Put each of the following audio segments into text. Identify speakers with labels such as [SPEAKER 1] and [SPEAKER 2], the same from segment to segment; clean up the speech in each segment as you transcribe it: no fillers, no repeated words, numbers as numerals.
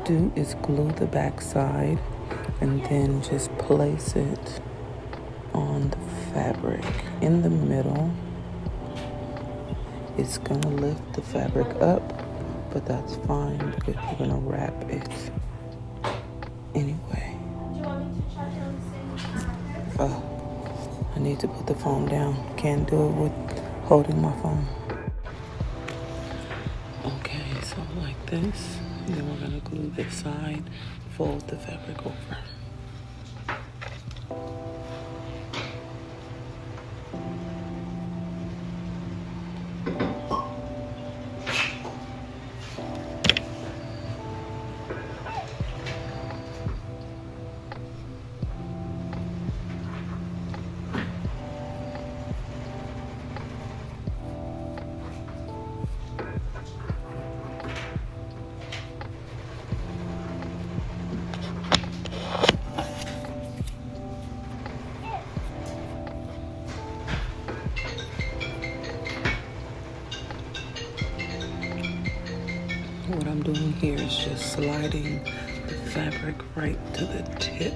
[SPEAKER 1] do is glue the back side and then just place it on the fabric in the middle. It's gonna lift the fabric up, but that's fine because we're gonna wrap it anyway. Oh, I need to put the phone down. Can't do it with holding my phone. Okay, so like this. And then we're gonna glue this side, fold the fabric over. What I'm doing here is just sliding the fabric right to the tip.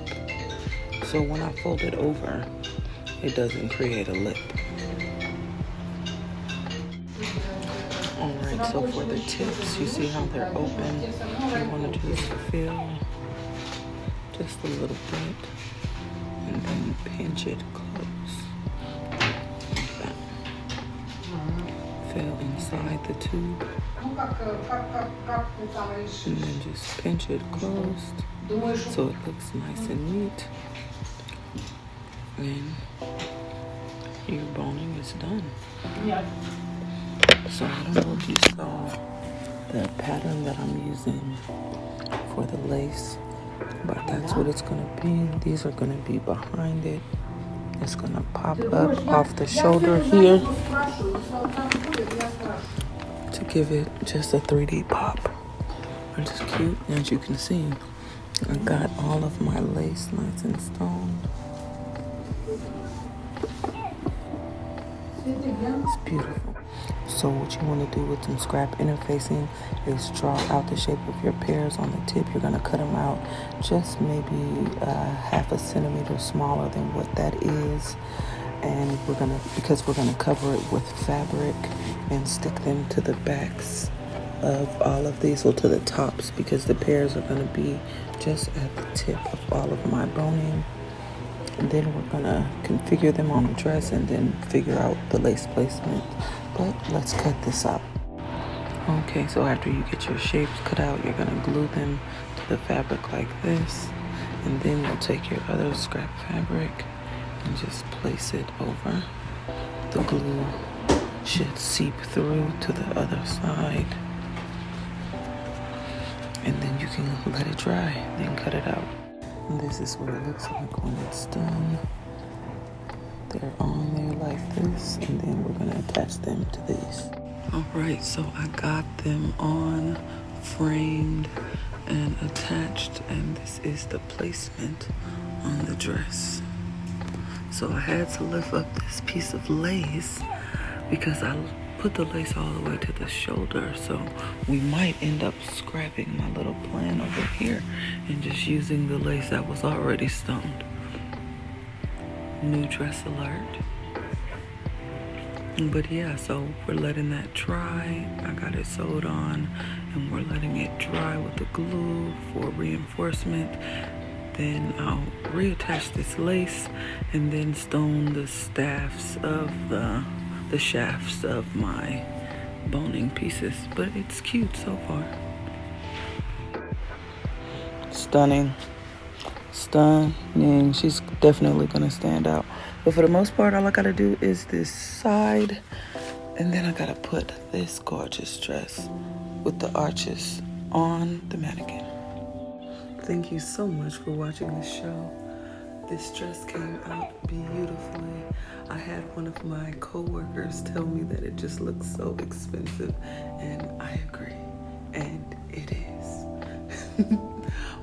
[SPEAKER 1] So when I fold it over, it doesn't create a lip. Alright, so for the tips, you see how they're open? You want to just fill just a little bit and then pinch it close. Like that. Fill inside the tube. And then just pinch it closed so it looks nice and neat. And your boning is done. So I don't know if you saw the pattern that I'm using for the lace, but that's what it's gonna be. These are gonna be behind it. It's gonna pop up off the shoulder here to give it just a 3D pop, which is cute. As you can see, I got all of my lace nice and stoned. It's beautiful. So what you want to do with some scrap interfacing is draw out the shape of your pears on the tip. You're going to cut them out just maybe half a centimeter smaller than what that is. And because we're gonna cover it with fabric and stick them to the backs of all of these, or to the tops, because the pears are gonna be just at the tip of all of my boning. And then we're gonna configure them on a dress and then figure out the lace placement. But let's cut this out. Okay, so after you get your shapes cut out, you're gonna glue them to the fabric like this. And then you'll take your other scrap fabric and just place it over. The glue should seep through to the other side. And then you can let it dry, then cut it out. And this is what it looks like when it's done. They're on there like this, and then we're gonna attach them to these. All right, so I got them on, framed and attached, and this is the placement on the dress. So I had to lift up this piece of lace because I put the lace all the way to the shoulder. So we might end up scrapping my little plan over here and just using the lace that was already stoned. New dress alert. But yeah, so we're letting that dry. I got it sewed on and we're letting it dry with the glue for reinforcement. Then I'll reattach this lace and then stone the staffs of the shafts of my boning pieces. But it's cute so far. Stunning. Stunning. She's definitely gonna stand out. But for the most part, all I gotta do is this side, and then I gotta put this gorgeous dress with the arches on the mannequin. Thank you so much for watching this show. This dress came out beautifully. I had one of my co-workers tell me that it just looks so expensive, and I agree, and it is.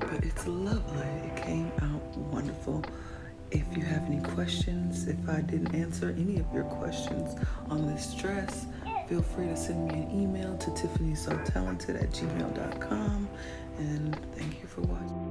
[SPEAKER 1] But it's lovely. It came out wonderful. If you have any questions, if I didn't answer any of your questions on this dress, feel free to send me an email to tiffanysotalented@gmail.com. and thank you for watching.